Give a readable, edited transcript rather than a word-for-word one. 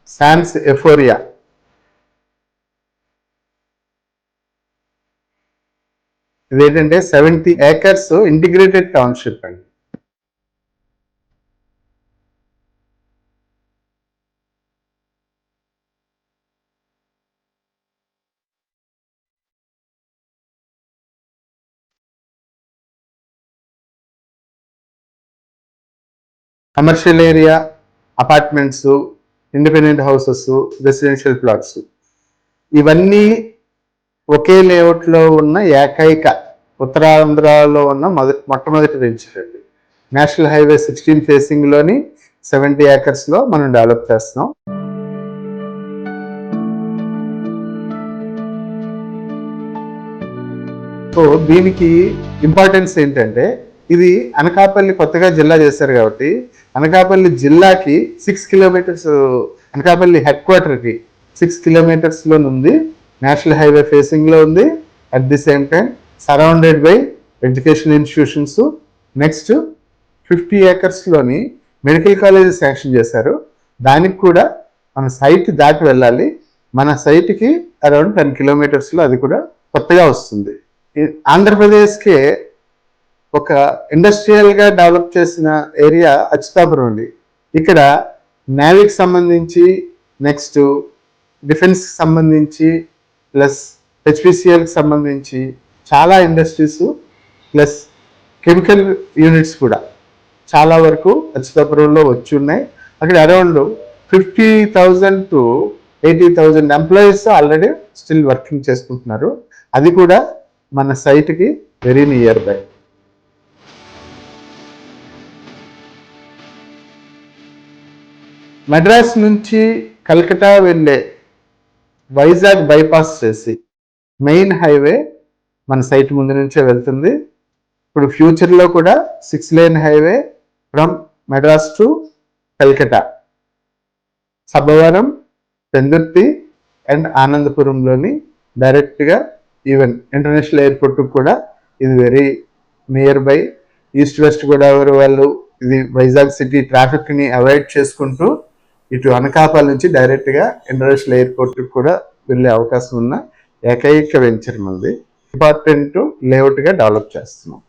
శాన్స్ ఎఫోరియా. ఇదేంటంటే 70 acres integrated township అండి. Commercial area, apartments, independent houses, residential plots, ఇవన్నీ ఒకే లేఅవుట్లో ఉన్న ఏకైక ఉత్తరాంధ్రలో ఉన్న మొట్టమొదటి వెంచర్ అండి. నేషనల్ హైవే 16 ఫేసింగ్లోని 70 acresలో మనం డెవలప్ చేస్తున్నాం. సో దీనికి ఇంపార్టెన్స్ ఏంటంటే, ఇది అనకాపల్లి కొత్తగా జిల్లా చేశారు కాబట్టి అనకాపల్లి జిల్లాకి 6 kilometers, అనకాపల్లి హెడ్ క్వార్టర్కి 6 kilometersలో ఉంది. నేషనల్ హైవే ఫేసింగ్లో ఉంది. At the same time surrounded by education institutions. Next 50 acresలోని మెడికల్ కాలేజ్ శాంక్షన్ చేశారు. దానికి కూడా మన సైట్ దాటి వెళ్ళాలి. మన సైట్కి అరౌండ్ 10 kilometersలో అది కూడా కొత్తగా వస్తుంది. ఆంధ్రప్రదేశ్కే ఒక ఇండస్ట్రియల్గా డెవలప్ చేసిన ఏరియా అచ్యుతాపురం అండి. ఇక్కడ నేవీకి సంబంధించి, నెక్స్ట్ డిఫెన్స్కి సంబంధించి, ప్లస్ హెచ్పిసిఎల్కి సంబంధించి చాలా ఇండస్ట్రీస్, ప్లస్ కెమికల్ యూనిట్స్ కూడా చాలా వరకు అచ్యుతాపురంలో వచ్చి ఉన్నాయి. అక్కడ around 50,000 to 80,000 employees already still working చేసుకుంటున్నారు. అది కూడా మన సైట్కి వెరీ నియర్ బై. మద్రాస్ నుంచి కల్కటా వెళ్ళే వైజాగ్ బైపాస్ చేసి మెయిన్ హైవే మన సైట్ ముందు నుంచే వెళ్తుంది. ఇప్పుడు ఫ్యూచర్లో కూడా 6 lane highway from Madras to Calcutta, Sabbavaram, Pendurthi and ఆనందపురంలోని డైరెక్ట్గా ఈవెన్ ఇంటర్నేషనల్ ఎయిర్పోర్ట్కి కూడా ఇది very near by. East west Godavari వాళ్ళు ఇది వైజాగ్ సిటీ ట్రాఫిక్ని అవాయిడ్ చేసుకుంటూ ఇటు అనకాపల్లి నుంచి డైరెక్ట్గా ఇంటర్నేషనల్ ఎయిర్పోర్ట్కి కూడా వెళ్ళే అవకాశం ఉన్న ఏకైక వెంచర్ మనది. ఇంపార్టెంట్ లేఅవుట్గా డెవలప్ చేస్తున్నాం.